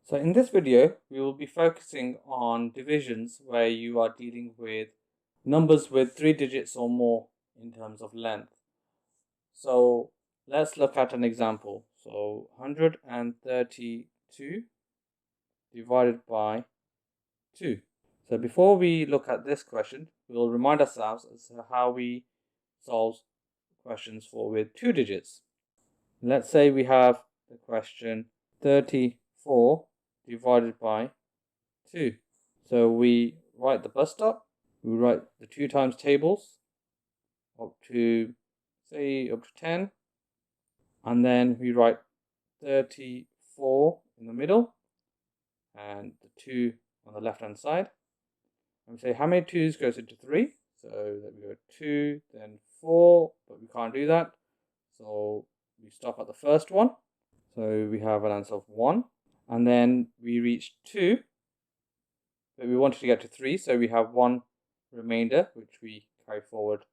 So in this video, we will be focusing on divisions where you are dealing with numbers with 3 digits or more in terms of length. So let's look at an example. So 132 divided by 2. So before we look at this question, we'll remind ourselves as to how we solve questions with 2 digits. Let's say we have the question 34 divided by 2. So we write the bus stop, we write the 2 times tables up to, say, up to 10, and then we write 34 in the middle and the 2 on the left hand side. And we say how many 2's goes into 3, so that we go 2, then 4, but we can't do that, so we stop at the first one. So we have an answer of 1, and then we reach 2, but we wanted to get to 3, so we have 1 remainder which we carry forward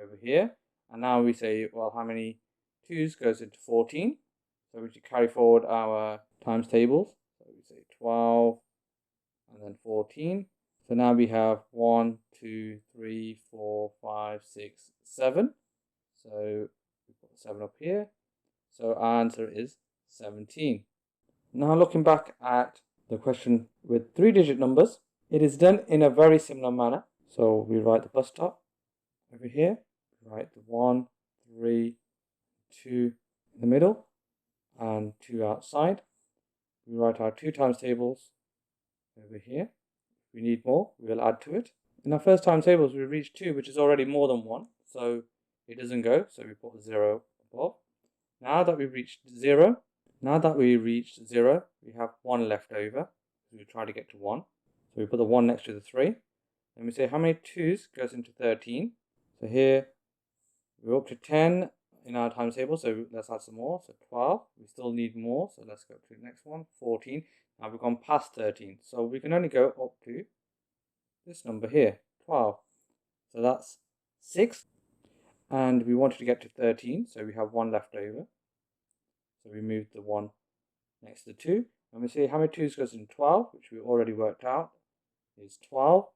over here. And now we say, well, how many 2's goes into 14, so we should carry forward our times tables. So we say 12 and then 14. So now we have 1, 2, 3, 4, 5, 6, 7. So we put 7 up here. So our answer is 17. Now looking back at the question with 3-digit numbers, it is done in a very similar manner. So we write the bus stop over here, we write the 1, 3, 2 in the middle, and 2 outside. We write our 2 times tables over here. If we need more, we'll add to it. In our first times tables, we reach 2, which is already more than 1, so it doesn't go, so we put a 0 above. Now that we've reached 0, we have 1 left over. We try to get to 1. So we put the 1 next to the 3. Then we say how many 2's goes into 13. So here we're up to 10 in our times table, so let's add some more. So 12. We still need more, so let's go to the next one, 14. Now we've gone past 13, so we can only go up to this number here, 12. So that's 6. And we wanted to get to 13, so we have 1 left over. So we move the 1 next to the 2. And we see how many 2's goes in 12, which we already worked out, is 12.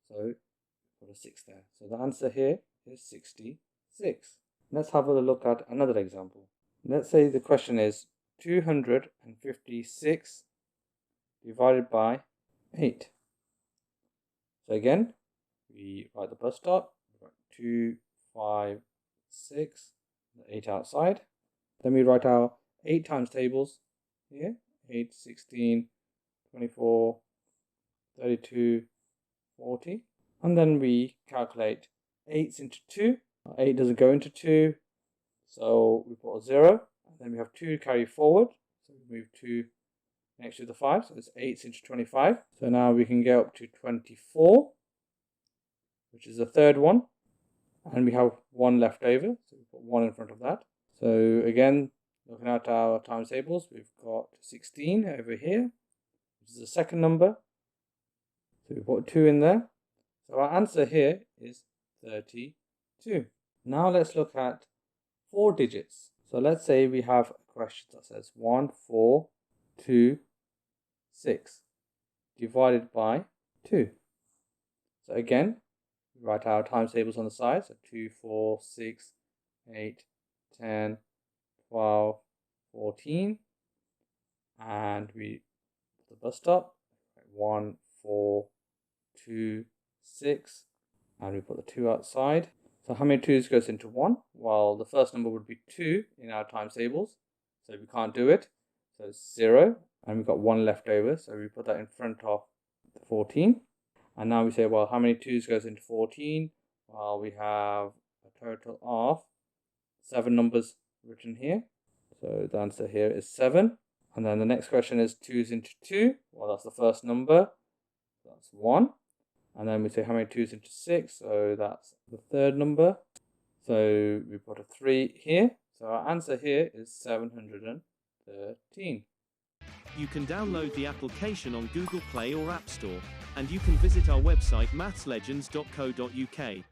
So put a 6 there. So the answer here is 66. Let's have a look at another example. Let's say the question is 256 divided by 8. So again, we write the bus stop, 2, 5, 6, the 8 outside. Then we write our 8 times tables here, 8, 16, 24, 32, 40. And then we calculate 8's into 2. 8 doesn't go into 2, so we put a 0. And then we have 2 to carry forward, so we move 2 next to the 5, so it's 8's into 25. So now we can get up to 24, which is the third one. And we have 1 left over, so we put 1 in front of that. So again, looking at our times tables, we've got 16 over here, which is the second number. So we put 2 in there. So our answer here is 32. Now let's look at 4 digits. So let's say we have a question that says 1, 4, 2, 6 divided by 2. So again, we write our times tables on the side. So 2, 4, 6, 8, 10, 12, 14. And we put the bus stop. 1, 4, 2, 6. And we put the 2 outside. So how many 2's goes into 1? Well, the first number would be 2 in our times tables, so we can't do it. So it's 0, and we've got 1 left over, so we put that in front of the 14. And now we say, well, how many 2's goes into 14? Well, we have a total of 7 numbers written here. So the answer here is 7. And then the next question is 2's into 2. Well, that's the first number. That's 1. And then we say how many 2's into 6, so that's the third number. So we put a 3 here. So our answer here is 713. You can download the application on Google Play or App Store, and you can visit our website mathslegends.co.uk.